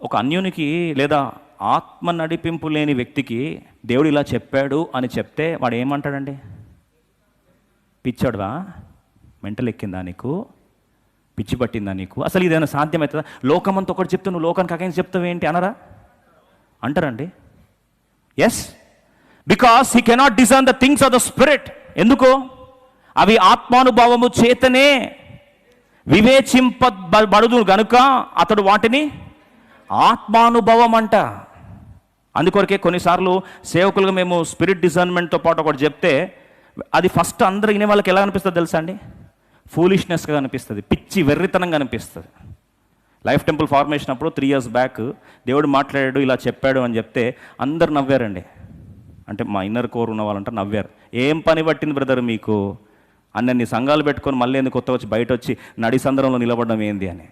ఒక అన్యునికి లేదా ఆత్మ నడిపింపు లేని వ్యక్తికి దేవుడు ఇలా చెప్పాడు అని చెప్తే వాడు ఏమంటాడండి? పిచ్చాడువా, మెంటల్ ఎక్కిందా నీకు, పిచ్చి పట్టిందా నీకు, అసలు ఇదేమైనా సాధ్యమవుతుందా, లోకమంతా ఒకటి చెప్తే నువ్వు లోకానికి అగైన్స్ చెప్తావు ఏంటి అనరా? అంటారండి. Yes, because he cannot discern the things of the spirit. ఎందుకు? అవి ఆత్మానుభవము చేతనే వివేచింపబడుదు గనుక అతడు వాటిని ఆత్మానుభవం అంట. అందుకొరకే కొన్నిసార్లు సేవకులుగా మేము స్పిరిట్ డిజర్న్మెంట్తో పాటు ఒకటి చెప్తే అది ఫస్ట్ అందరూ వినే వాళ్ళకి ఎలా అనిపిస్తుంది తెలుసా అండి? ఫూలిష్నెస్గా అనిపిస్తుంది, పిచ్చి వెర్రితనంగా అనిపిస్తుంది. లైఫ్ టెంపుల్ ఫార్మేషన్ అప్పుడు 3 years బ్యాక్ దేవుడు మాట్లాడాడు, ఇలా చెప్పాడు అని చెప్తే అందరు నవ్వారండి. అంటే మా ఇన్నర్ కోర్ ఉన్న వాళ్ళంటే నవ్వారు. ఏం పని పట్టింది బ్రదర్ మీకు, అన్నీ సంఘాలు పెట్టుకొని మళ్ళీ ఎందుకు కొత్త వచ్చి బయట వచ్చి నడి సందర్భంలో నిలబడడం ఏంది అని.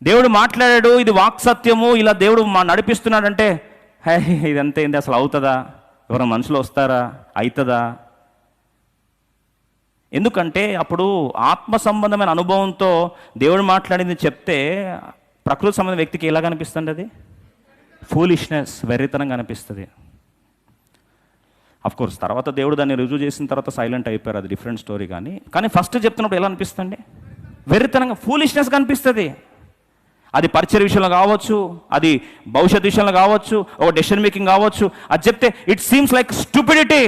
దేవుడు మాట్లాడాడు, ఇది వాక్సత్యము, ఇలా దేవుడు నడిపిస్తున్నాడంటే హే ఇదంతా ఏంది, అసలు అవుతుందా, ఎవరైనా మనుషులు వస్తారా, అవుతుందా? ఎందుకంటే అప్పుడు ఆత్మ సంబంధమైన అనుభవంతో దేవుడు మాట్లాడింది చెప్తే ప్రకృతి సంబంధమైన వ్యక్తికి ఎలా కనిపిస్తుంది? అది ఫూలిష్నెస్, వెర్రితనంగా అనిపిస్తుంది. అఫ్కోర్స్ తర్వాత దేవుడు దాన్ని రుజువు చేసిన తర్వాత సైలెంట్ అయిపోయారు, అది డిఫరెంట్ స్టోరీ. కానీ ఫస్ట్ చెప్తున్నప్పుడు ఎలా అనిపిస్తుంది? వెర్రితనంగా, ఫూలిష్నెస్గా అనిపిస్తుంది. అది పరిచయ విషయంలో కావచ్చు, అది భవిష్యత్ విషయంలో కావచ్చు, ఒక డెసిషన్ మేకింగ్ కావచ్చు. అది చెప్తే ఇట్ సీమ్స్ లైక్ స్టూపిడిటీ.